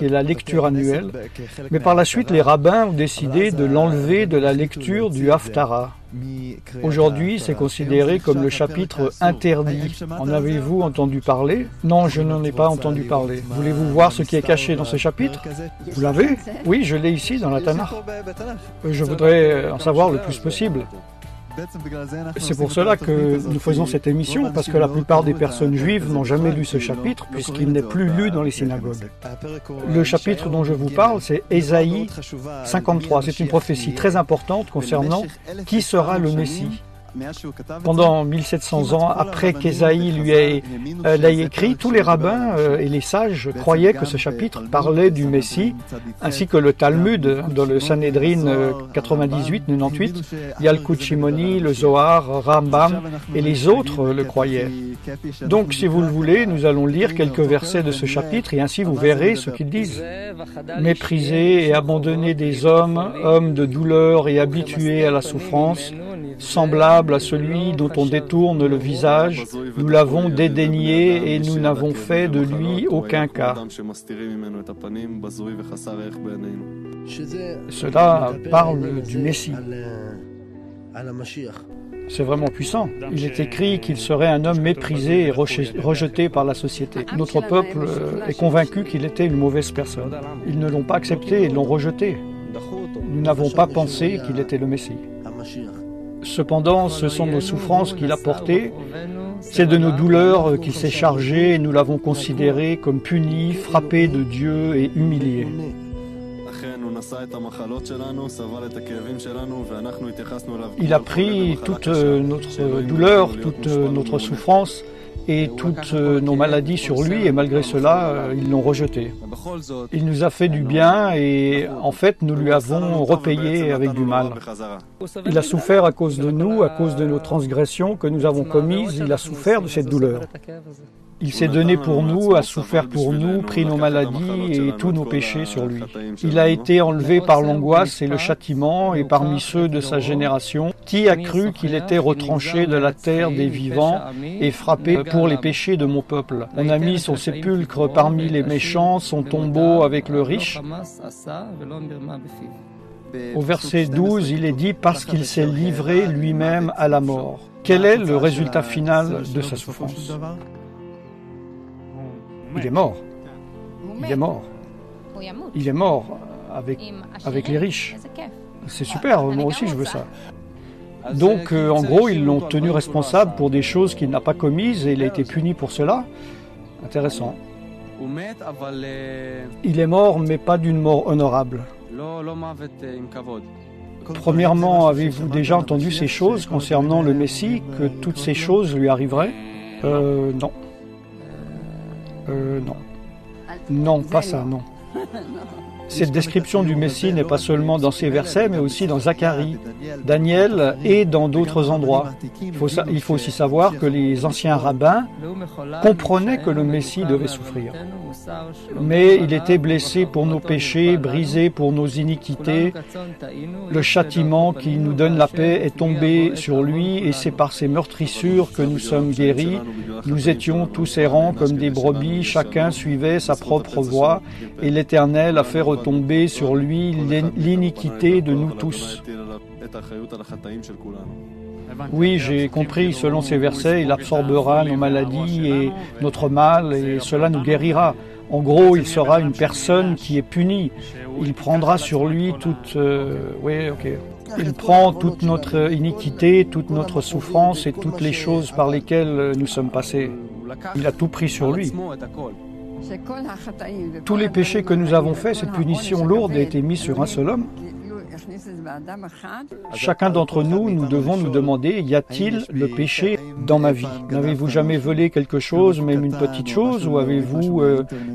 qui est la lecture annuelle, mais par la suite les rabbins ont décidé de l'enlever de la lecture du Haftarah. Aujourd'hui, c'est considéré comme le chapitre interdit. En avez-vous entendu parler? Non, je n'en ai pas entendu parler. Voulez-vous voir ce qui est caché dans ce chapitre? Vous l'avez? Oui, je l'ai ici dans la Tanakh. Je voudrais en savoir le plus possible. C'est pour cela que nous faisons cette émission, parce que la plupart des personnes juives n'ont jamais lu ce chapitre, puisqu'il n'est plus lu dans les synagogues. Le chapitre dont je vous parle, c'est Ésaïe 53. C'est une prophétie très importante concernant qui sera le Messie. Pendant 1700 ans, après qu'Ésaïe l'ait écrit, tous les rabbins et les sages croyaient que ce chapitre parlait du Messie, ainsi que le Talmud, dans le Sanhedrin 98-98, Yalkut Shimoni, le Zohar, Rambam et les autres le croyaient. Donc, si vous le voulez, nous allons lire quelques versets de ce chapitre et ainsi vous verrez ce qu'ils disent. Méprisés et abandonnés des hommes, hommes de douleur et habitués à la souffrance, semblable à celui dont on détourne le visage, nous l'avons dédaigné et nous n'avons fait de lui aucun cas. Cela parle du Messie. C'est vraiment puissant. Il est écrit qu'il serait un homme méprisé et rejeté par la société. Notre peuple est convaincu qu'il était une mauvaise personne. Ils ne l'ont pas accepté et l'ont rejeté. Nous n'avons pas pensé qu'il était le Messie. Cependant, ce sont nos souffrances qu'il a portées, c'est de nos douleurs qu'il s'est chargé et nous l'avons considéré comme puni, frappé de Dieu et humilié. Il a pris toute notre douleur, toute notre souffrance et toutes nos maladies sur lui, et malgré cela, ils l'ont rejeté. Il nous a fait du bien et en fait, nous lui avons repayé avec du mal. Il a souffert à cause de nous, à cause de nos transgressions que nous avons commises, il a souffert de cette douleur. Il s'est donné pour nous, a souffert pour nous, pris nos maladies et tous nos péchés sur lui. Il a été enlevé par l'angoisse et le châtiment, et parmi ceux de sa génération, qui a cru qu'il était retranché de la terre des vivants et frappé pour les péchés de mon peuple. On a mis son sépulcre parmi les méchants, son tombeau avec le riche. Au verset 12, il est dit « parce qu'il s'est livré lui-même à la mort ». Quel est le résultat final de sa souffrance? Il est mort. Il est mort. Il est mort avec les riches. C'est super, moi aussi je veux ça. Donc, en gros, ils l'ont tenu responsable pour des choses qu'il n'a pas commises et il a été puni pour cela. Intéressant. Il est mort, mais pas d'une mort honorable. Premièrement, avez-vous déjà entendu ces choses concernant le Messie, que toutes ces choses lui arriveraient? Non. Non. Non, pas ça, non. Cette description du Messie n'est pas seulement dans ces versets, mais aussi dans Zacharie, Daniel et dans d'autres endroits. Il faut aussi savoir que les anciens rabbins comprenaient que le Messie devait souffrir. Mais il était blessé pour nos péchés, brisé pour nos iniquités. Le châtiment qui nous donne la paix est tombé sur lui et c'est par ses meurtrissures que nous sommes guéris. Nous étions tous errants comme des brebis, chacun suivait sa propre voie et l'Éternel a fait retomber sur lui l'iniquité de nous tous. Oui, j'ai compris, selon ces versets, il absorbera nos maladies et notre mal et cela nous guérira. En gros, il sera une personne qui est punie. Il prendra sur lui toute... Il prend toute notre iniquité, toute notre souffrance et toutes les choses par lesquelles nous sommes passés. Il a tout pris sur lui. Tous les péchés que nous avons faits, cette punition lourde a été mise sur un seul homme. Chacun d'entre nous, nous devons nous demander, y a-t-il le péché dans ma vie? N'avez-vous jamais volé quelque chose, même une petite chose, ou avez-vous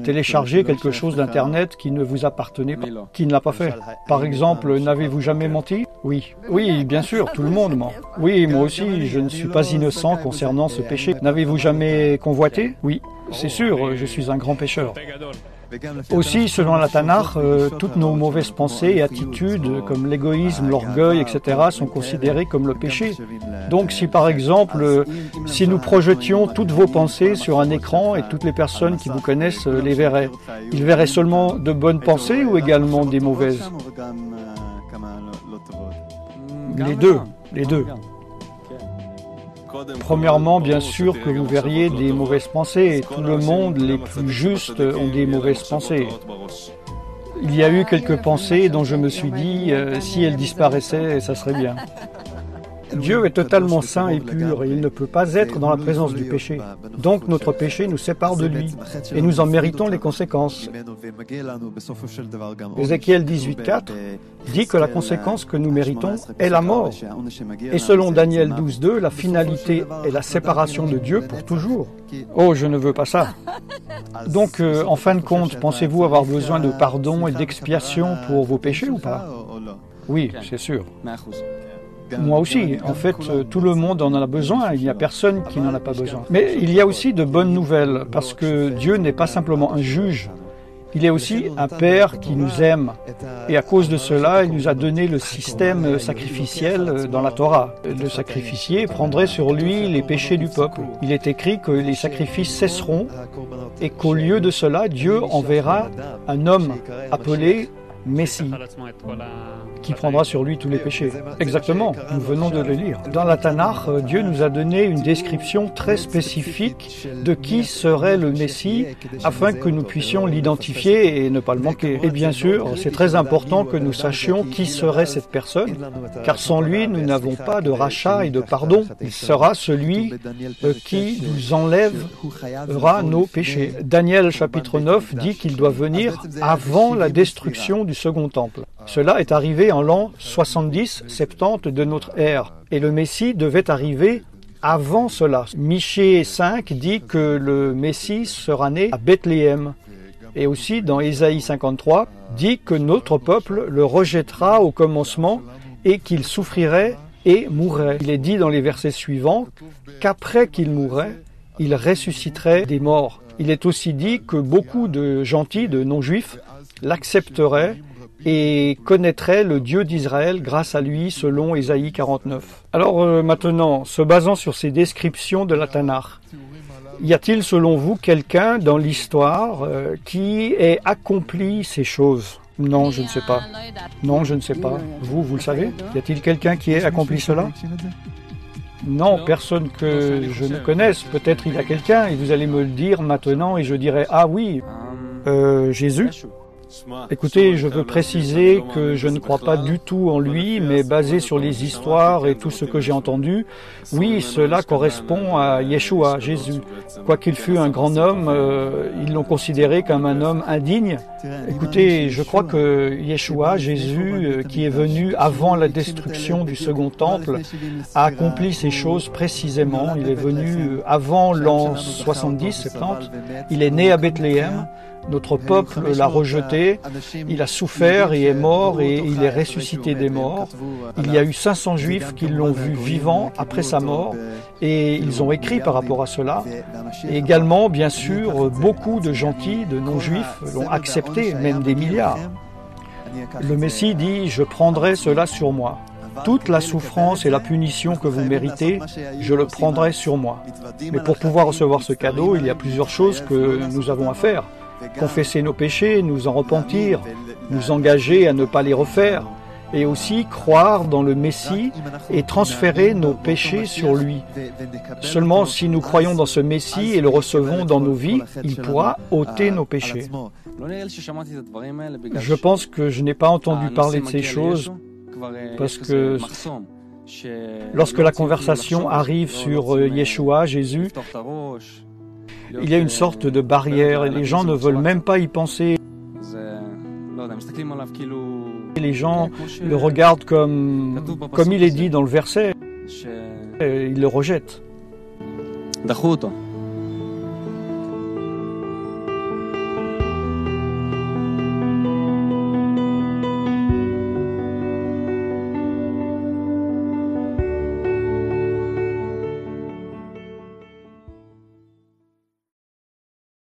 téléchargé quelque chose d'Internet qui ne vous appartenait pas, qui ne l'a pas fait? Par exemple, n'avez-vous jamais menti? Oui. Oui, bien sûr, tout le monde ment. Oui, moi aussi, je ne suis pas innocent concernant ce péché. N'avez-vous jamais convoité? Oui, c'est sûr, je suis un grand pécheur. Aussi, selon la Tanakh, toutes nos mauvaises pensées et attitudes, comme l'égoïsme, l'orgueil, etc., sont considérées comme le péché. Donc, si par exemple, si nous projetions toutes vos pensées sur un écran et toutes les personnes qui vous connaissent les verraient, ils verraient seulement de bonnes pensées ou également des mauvaises? Les deux, les deux. Premièrement, bien sûr que vous verriez des mauvaises pensées. Tout le monde, les plus justes, ont des mauvaises pensées. Il y a eu quelques pensées dont je me suis dit, si elles disparaissaient, ça serait bien. Dieu est totalement saint et pur et il ne peut pas être dans la présence du péché. Donc notre péché nous sépare de lui et nous en méritons les conséquences. Ézéchiel 18,4 dit que la conséquence que nous méritons est la mort. Et selon Daniel 12,2, la finalité est la séparation de Dieu pour toujours. Oh, je ne veux pas ça. Donc, en fin de compte, pensez-vous avoir besoin de pardon et d'expiation pour vos péchés ou pas? Oui, c'est sûr. Moi aussi, en fait, tout le monde en a besoin, il n'y a personne qui n'en a pas besoin. Mais il y a aussi de bonnes nouvelles, parce que Dieu n'est pas simplement un juge, il est aussi un Père qui nous aime. Et à cause de cela, il nous a donné le système sacrificiel dans la Torah. Le sacrificier prendrait sur lui les péchés du peuple. Il est écrit que les sacrifices cesseront et qu'au lieu de cela, Dieu enverra un homme appelé Messie, qui prendra sur lui tous les péchés. Exactement, nous venons de le lire. Dans la Tanakh, Dieu nous a donné une description très spécifique de qui serait le Messie, afin que nous puissions l'identifier et ne pas le manquer. Et bien sûr, c'est très important que nous sachions qui serait cette personne, car sans lui, nous n'avons pas de rachat et de pardon. Il sera celui qui nous enlèvera nos péchés. Daniel chapitre 9 dit qu'il doit venir avant la destruction du second temple. Cela est arrivé en l'an 70-70 de notre ère. Et le Messie devait arriver avant cela. Michée 5 dit que le Messie sera né à Bethléem. Et aussi dans Ésaïe 53 dit que notre peuple le rejettera au commencement et qu'il souffrirait et mourrait. Il est dit dans les versets suivants qu'après qu'il mourrait, il ressusciterait des morts. Il est aussi dit que beaucoup de gentils, de non-juifs, l'accepteraient et connaîtrait le Dieu d'Israël grâce à lui, selon Ésaïe 49. Alors maintenant, se basant sur ces descriptions de la Tanakh, y a-t-il selon vous quelqu'un dans l'histoire qui ait accompli ces choses? Non, je ne sais pas. Non, je ne sais pas. Vous le savez? Y a-t-il quelqu'un qui ait accompli cela? Non, personne que je ne connaisse. Peut-être il y a quelqu'un et vous allez me le dire maintenant et je dirai « Ah oui, Jésus ». Écoutez, je veux préciser que je ne crois pas du tout en lui, mais basé sur les histoires et tout ce que j'ai entendu, oui, cela correspond à Yeshua, Jésus. Quoiqu'il fût un grand homme, ils l'ont considéré comme un homme indigne. Écoutez, je crois que Yeshua, Jésus, qui est venu avant la destruction du second temple, a accompli ces choses précisément. Il est venu avant l'an 70-70, il est né à Bethléem. Notre peuple l'a rejeté, il a souffert et est mort et il est ressuscité des morts. Il y a eu 500 juifs qui l'ont vu vivant après sa mort et ils ont écrit par rapport à cela. Et également, bien sûr, beaucoup de gentils, de non-juifs l'ont accepté, même des milliards. Le Messie dit « Je prendrai cela sur moi ». Toute la souffrance et la punition que vous méritez, je le prendrai sur moi. Mais pour pouvoir recevoir ce cadeau, il y a plusieurs choses que nous avons à faire. Confesser nos péchés, nous en repentir, nous engager à ne pas les refaire, et aussi croire dans le Messie et transférer nos péchés sur lui. Seulement si nous croyons dans ce Messie et le recevons dans nos vies, il pourra ôter nos péchés. Je pense que je n'ai pas entendu parler de ces choses parce que lorsque la conversation arrive sur Yeshua, Jésus, il y a une sorte de barrière et les gens ne veulent même pas y penser. Les gens le regardent comme il est dit dans le verset. Ils le rejettent.